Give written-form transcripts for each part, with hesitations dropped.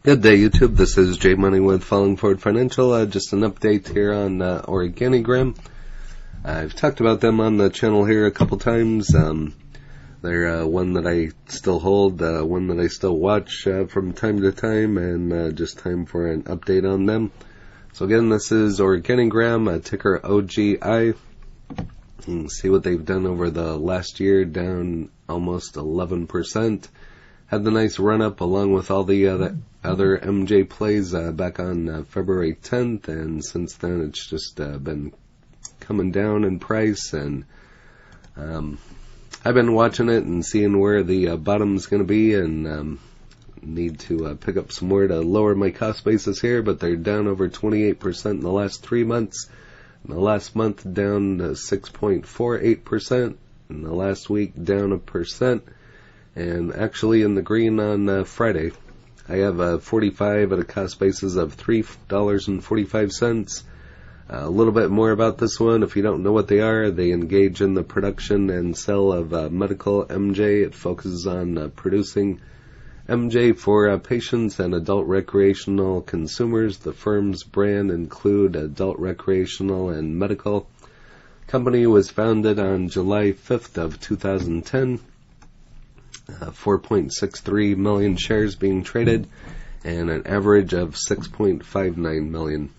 Good day, YouTube. This is Jay Money with Falling Forward Financial. Just an update here on OrganiGram. I've talked about them on the channel here a couple times. They're one that I still hold, one that I still watch from time to time, and just time for an update on them. So again, this is OrganiGram, ticker OGI. You can see what they've done over the last year, down almost 11%. Had the nice run-up along with all the other MJ plays back on February 10th, and since then it's just been coming down in price, and I've been watching it and seeing where the bottom's going to be, and need to pick up some more to lower my cost basis here, but they're down over 28% in the last 3 months. In the last month, down 6.48%. In the last week, down 1%. And actually in the green on Friday. I have 45 at a cost basis of $3.45. A little bit more about this one. If you don't know what they are, they engage in the production and sale of medical MJ. It focuses on producing MJ for patients and adult recreational consumers. The firm's brand include adult recreational and medical. Company was founded on July 5th of 2010. 4.63 million shares being traded, and an average of 6.59 million.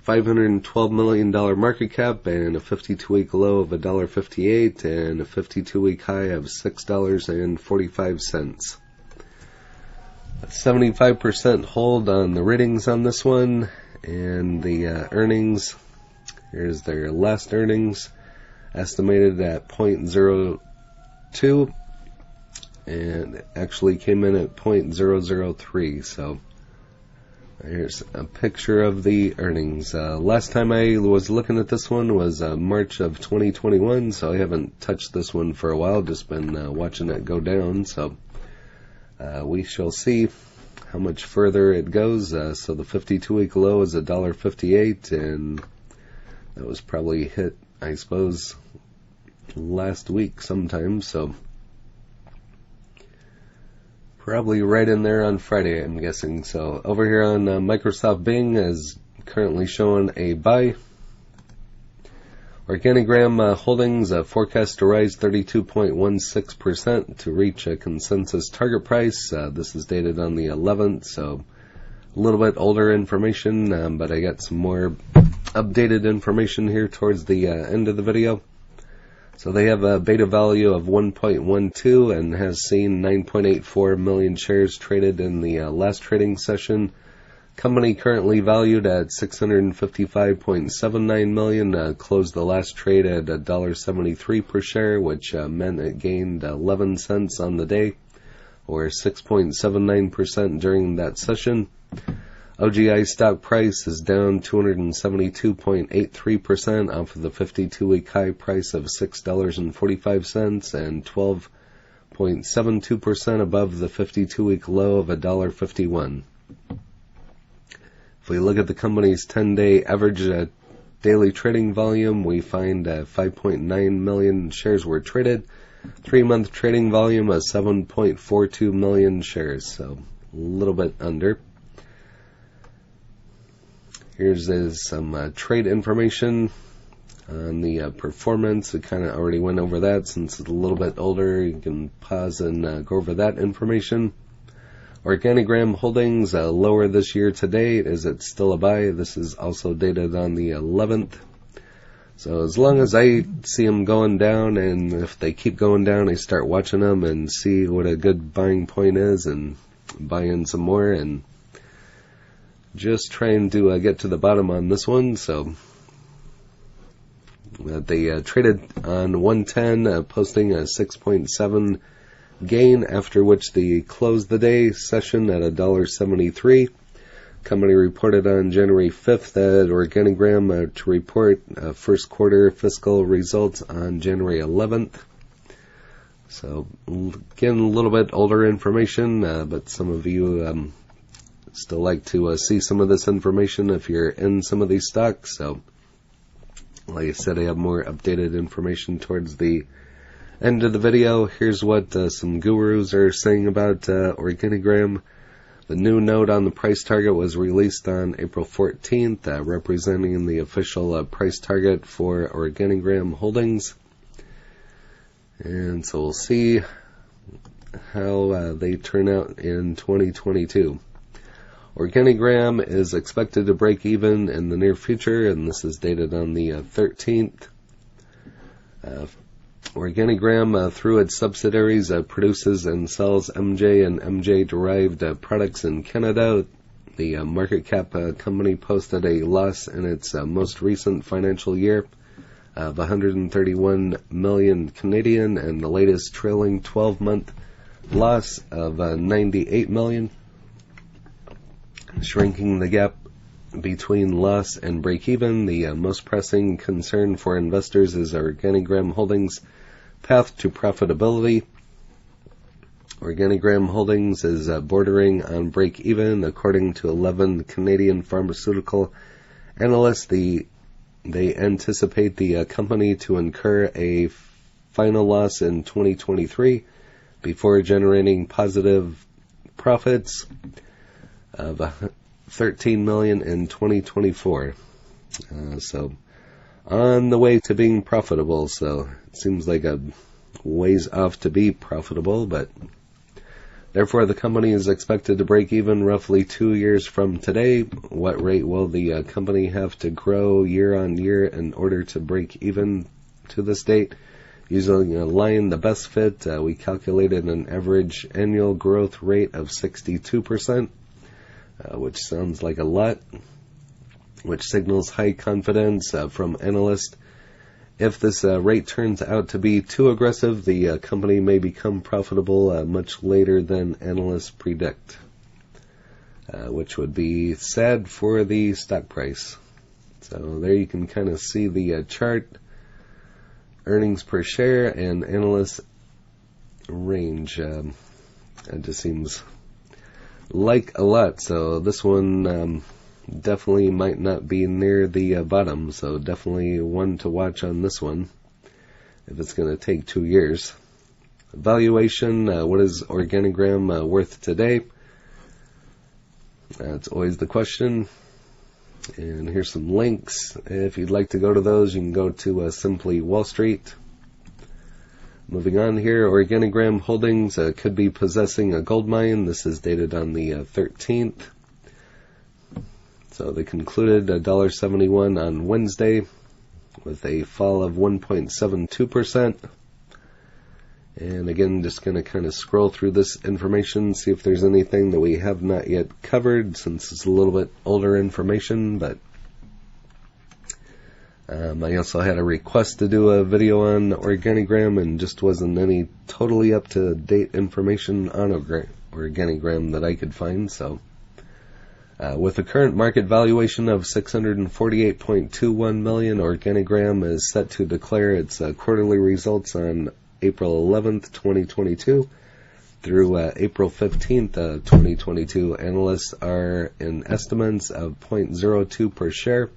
$512 million market cap, and a 52-week low of $1.58, and a 52-week high of $6.45. 75% hold on the ratings on this one, and the earnings. Here's their last earnings, estimated at 0.02. And it actually came in at 0.003, so here's a picture of the earnings. Last time I was looking at this one was March of 2021, so I haven't touched this one for a while, just been watching it go down, so we shall see how much further it goes. So the 52-week low is $1.58, and that was probably hit, I suppose, last week sometime, so probably right in there on Friday, I'm guessing. So over here on Microsoft Bing is currently showing a buy. OrganiGram Holdings forecast to rise 32.16% to reach a consensus target price. This is dated on the 11th, so a little bit older information, but I got some more updated information here towards the end of the video. So they have a beta value of 1.12 and has seen 9.84 million shares traded in the last trading session. Company currently valued at $655.79 million, closed the last trade at $1.73 per share, which meant it gained 11 cents on the day, or 6.79% during that session. OGI stock price is down 272.83% off of the 52-week high price of $6.45 and 12.72% above the 52-week low of $1.51. If we look at the company's 10-day average daily trading volume, we find 5.9 million shares were traded. 3-month trading volume of 7.42 million shares, so a little bit under. Here's some trade information on the performance. I kind of already went over that since it's a little bit older. You can pause and go over that information. OrganiGram Holdings lower this year to date. Is it still a buy? This is also dated on the 11th. So as long as I see them going down, and if they keep going down, I start watching them and see what a good buying point is and buy in some more, and just trying to get to the bottom on this one. So they traded on 110, posting a 6.7 gain, after which they closed the day session at $1.73. Company reported on January 5th at OrganiGram to report first quarter fiscal results on January 11th. So again, a little bit older information, but some of you still like to see some of this information if you're in some of these stocks. So like I said, I have more updated information towards the end of the video. Here's what some gurus are saying about OrganiGram. The new note on the price target was released on April 14th, representing the official price target for OrganiGram Holdings. And so we'll see how they turn out in 2022. OrganiGram is expected to break even in the near future, and this is dated on the 13th. OrganiGram, through its subsidiaries, produces and sells MJ and MJ-derived products in Canada. The market cap company posted a loss in its most recent financial year of 131 million Canadian, and the latest trailing 12-month loss of 98 million, shrinking the gap between loss and break-even. The most pressing concern for investors is OrganiGram Holdings' path to profitability. OrganiGram Holdings is bordering on break-even, according to 11 Canadian pharmaceutical analysts. They anticipate the company to incur a final loss in 2023 before generating positive profits of 13 million in 2024. So on the way to being profitable. So it seems like a ways off to be profitable, but therefore the company is expected to break even roughly 2 years from today. What rate will the company have to grow year on year in order to break even to this date? Using a line, the best fit, we calculated an average annual growth rate of 62%, which sounds like a lot, which signals high confidence from analysts. If this rate turns out to be too aggressive, the company may become profitable much later than analysts predict, which would be sad for the stock price. So there you can kind of see the chart, earnings per share, and analyst range. It just seems like a lot. So this one definitely might not be near the bottom. So definitely one to watch on this one if it's going to take 2 years. Valuation, what is OrganiGram worth today? That's always the question. And here's some links. If you'd like to go to those, you can go to Simply Wall Street. Moving on here, OrganiGram Holdings could be possessing a gold mine. This is dated on the 13th. So they concluded $1.71 on Wednesday with a fall of 1.72%. And again, just going to kind of scroll through this information, see if there's anything that we have not yet covered, since it's a little bit older information. But I also had a request to do a video on OrganiGram, and just wasn't any totally up-to-date information on OrganiGram that I could find. So with a current market valuation of $648.21 million, OrganiGram is set to declare its quarterly results on April 11th, 2022 through April 15th, 2022. Analysts are in estimates of 0.02 per share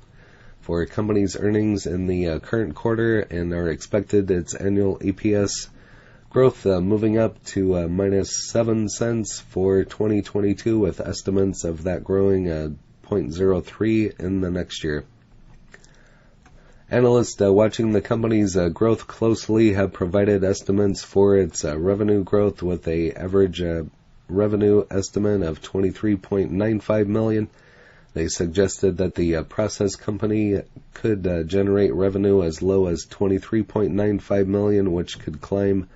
for company's earnings in the current quarter, and are expected its annual EPS growth moving up to minus 7 cents for 2022, with estimates of that growing 0.03 in the next year. Analysts watching the company's growth closely have provided estimates for its revenue growth, with a average revenue estimate of $23.95 million. They suggested that the process company could generate revenue as low as $23.95 million, which could climb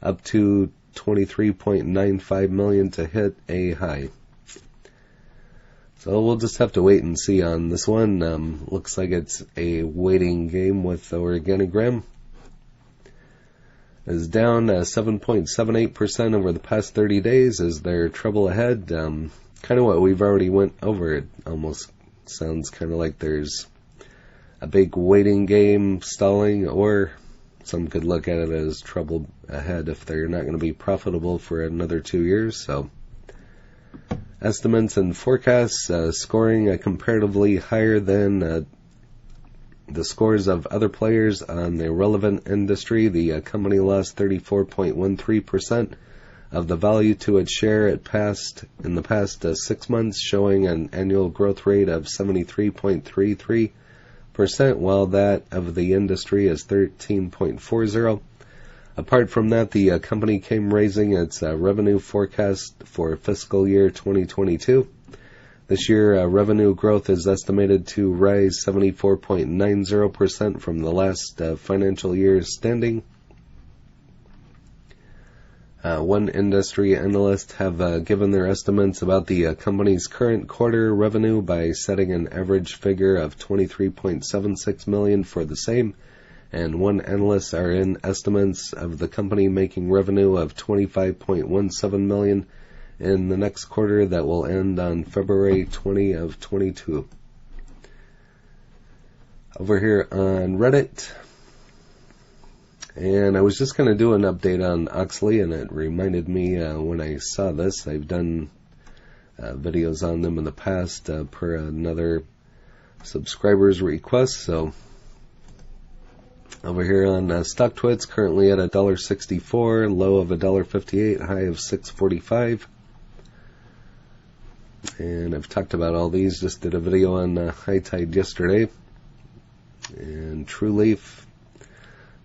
up to $23.95 million to hit a high. So we'll just have to wait and see on this one. Looks like it's a waiting game with OrganiGram. Is down 7.78% over the past 30 days. Is there trouble ahead? Kind of what we've already went over. It almost sounds kind of like there's a big waiting game stalling, or some could look at it as trouble ahead if they're not going to be profitable for another 2 years. So estimates and forecasts scoring comparatively higher than the scores of other players on the relevant industry. The company lost 34.13% of the value to its share in the past 6 months, showing an annual growth rate of 73.33%, while that of the industry is 13.40%. Apart from that, the company came raising its revenue forecast for fiscal year 2022. This year, revenue growth is estimated to rise 74.90% from the last financial year's standing. One industry analyst have given their estimates about the company's current quarter revenue by setting an average figure of $23.76 million for the same, and one analyst are in estimates of the company making revenue of $25.17 million in the next quarter that will end on February 20 of 22. Over here on Reddit, and I was just going to do an update on Oxley, and it reminded me when I saw this. I've done videos on them in the past per another subscriber's request. So over here on StockTwits, currently at $1.64, low of $1.58, high of $6.45. And I've talked about all these. Just did a video on High Tide yesterday. And TrueLeaf,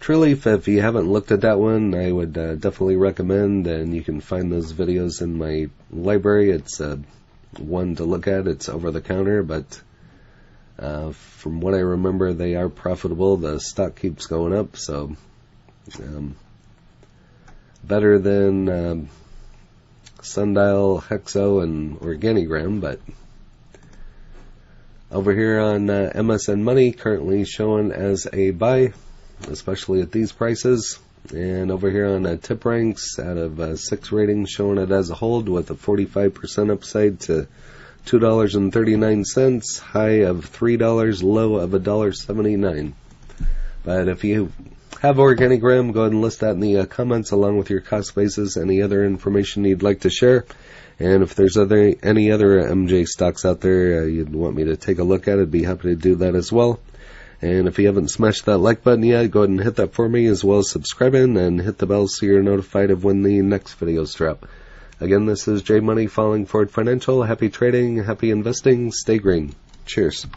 if you haven't looked at that one, I would definitely recommend, and you can find those videos in my library. It's one to look at. It's over the counter, but from what I remember, they are profitable. The stock keeps going up, so better than Sundial, Hexo, and OrganiGram. But over here on MSN Money, currently shown as a buy, especially at these prices. And over here on Tip Ranks, out of 6 ratings, showing it as a hold with a 45% upside to $2.39, high of $3, low of $1.79. But if you have OrganiGram, go ahead and list that in the comments along with your cost basis, any other information you'd like to share. And if there's any other MJ stocks out there you'd want me to take a look at, I'd be happy to do that as well. And if you haven't smashed that like button yet, go ahead and hit that for me, as well as subscribing and hit the bell so you're notified of when the next videos drop. Again, this is J Money Falling Forward Financial. Happy trading, happy investing, stay green. Cheers.